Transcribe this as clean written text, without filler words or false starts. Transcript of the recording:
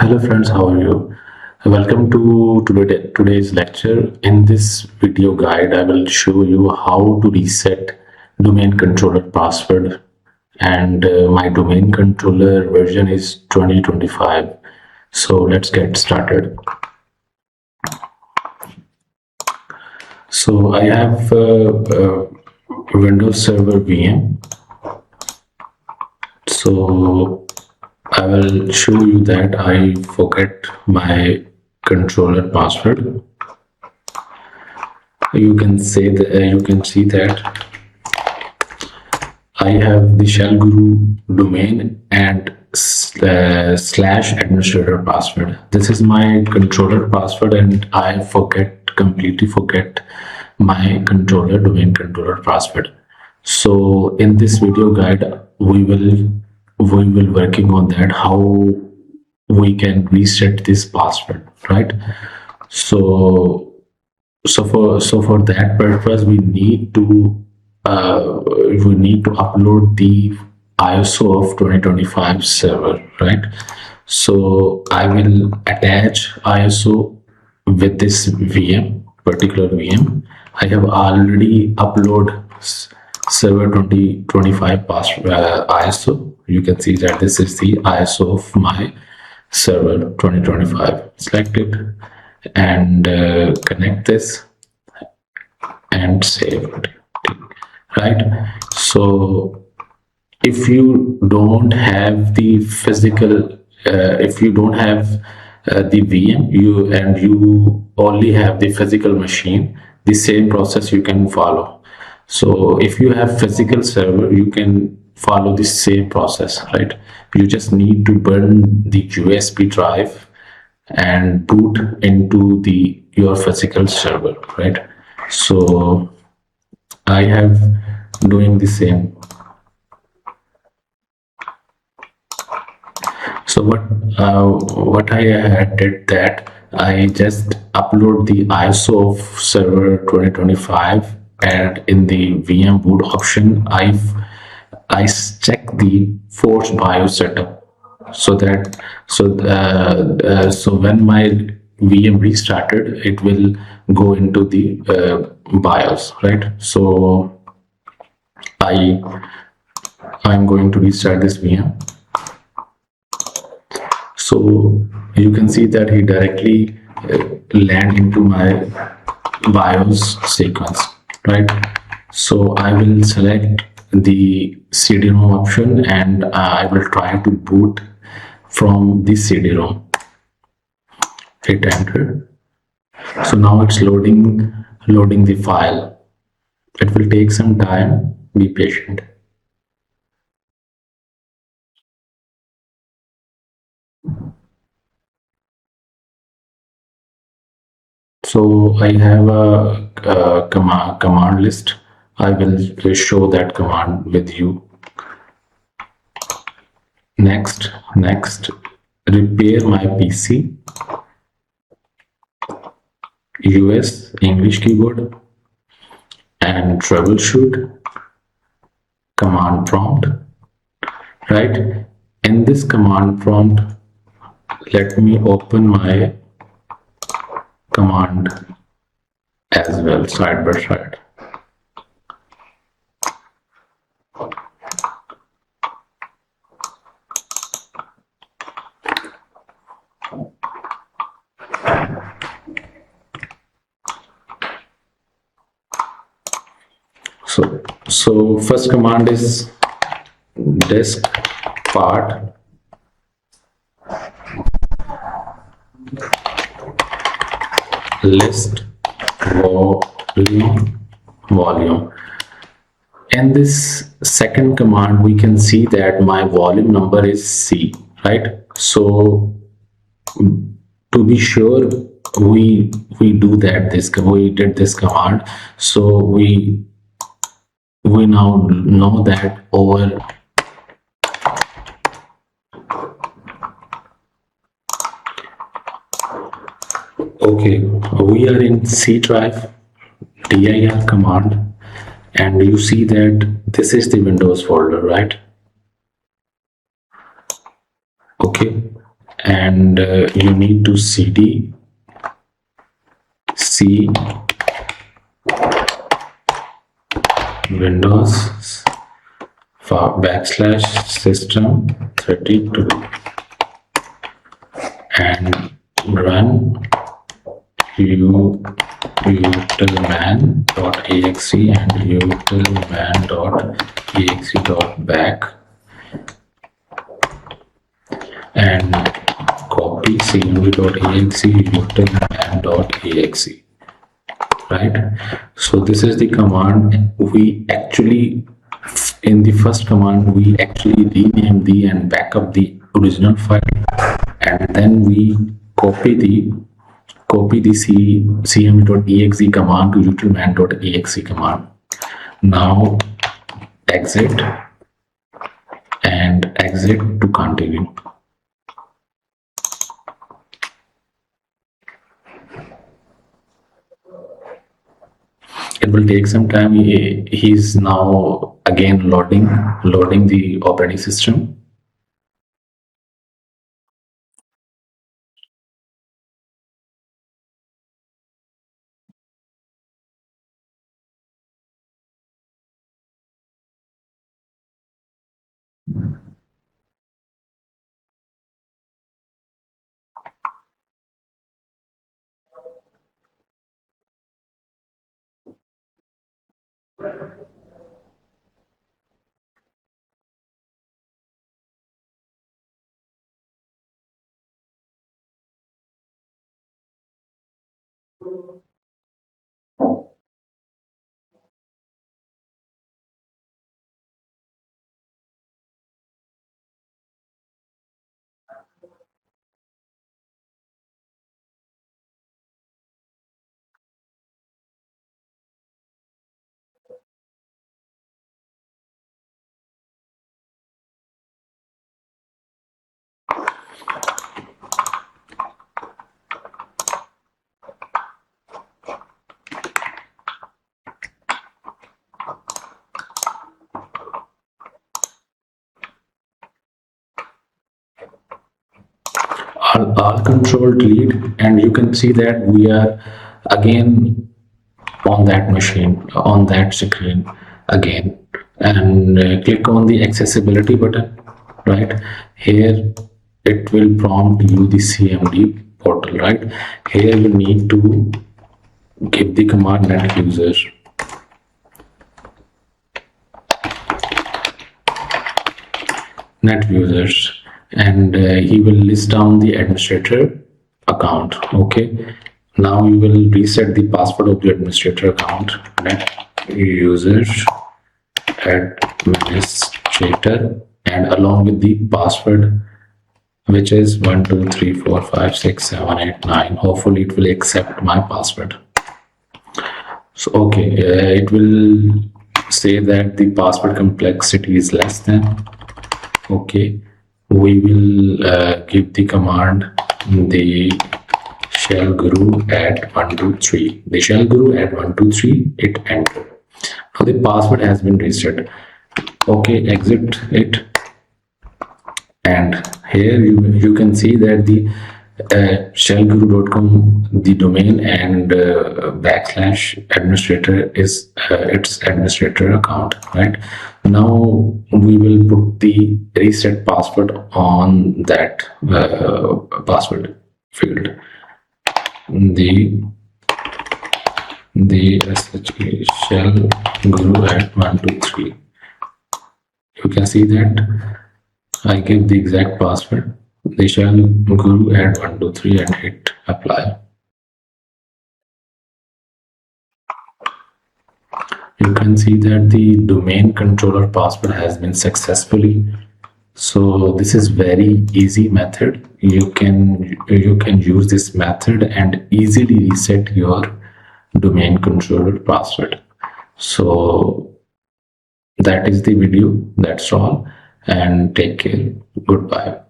Hello friends, how are you? Welcome to today's lecture. In this video guide, I will show you how to reset domain controller password, and my domain controller version is 2025. So let's get started. So I have Windows Server VM. So I will show you that I forget my controller password. You can see that I have the shell guru domain and slash administrator password. This is my controller password, and I completely forget my domain controller password. So in this video guide, we will working on that, how we can reset this password, right? So for that purpose, we need to upload the ISO of 2025 server, right? So I will attach ISO with this particular VM. I have already uploaded server 2025 password ISO. You can see that this is the ISO of my server 2025. Select it and connect this and save it, right? So if you don't have the physical, if you don't have the VM, you only have the physical machine, the same process you can follow. So if you have physical server, you can follow the same process, right? You just need to burn the USB drive and boot into your physical server, right? So I have doing the same. So what I did that I just upload the ISO of server 2025, and in the VM boot option I check the force BIOS setup, so when my VM restarted, it will go into the BIOS, right? So I'm going to restart this VM. So you can see that he directly land into my BIOS sequence, right? So I will select the CD-ROM option, and I will try to boot from the CD-ROM. Hit enter. So now it's loading the file. It will take some time. Be patient. So I have a command list. I will show that command with you. Next, repair my PC, US English keyboard, and troubleshoot, command prompt, right? In this command prompt, let me open my command as well, side by side. So first command is diskpart list volume. In this second command, we can see that my volume number is C, right? So to be sure, we did this command, so we now know that over okay, we are in C drive, dir command, and you see that this is the Windows folder, right? Okay, and you need to cd c Windows /system32 and run Utilman.exe and Utilman.exe.bak and copy cmd.exe Utilman.exe. Right, so this is the command. We actually, in the first command, we actually rename the and back up the original file, and then we copy the cmd.exe command to Utilman.exe command. Now exit and exit to continue. It will take some time. He's now again loading the operating system. All control delete, and you can see that we are again on that machine, on that screen again, and click on the accessibility button. Right here it will prompt you the cmd portal. Right here you need to give the command net users, and he will list down the administrator account. Okay, now you will reset the password of the administrator account. Net users administrator, and along with the password, which is 123456789. Hopefully it will accept my password. So okay, it will say that the password complexity is less than. Okay, we will give the command the shell guru add 123. The shell guru add 123, it enter. Now the password has been reset. Okay, exit it, and here you can see that the shellguru.com, the domain, and /administrator is its administrator account. Right now we will put the reset password on that password field, the shell guru at 123. You can see that I give the exact password, the shell guru add 123, and hit apply. You can see that the domain controller password has been successfully. So this is very easy method. You can use this method and easily reset your domain controller password. So that is the video. That's all, and take care. Goodbye.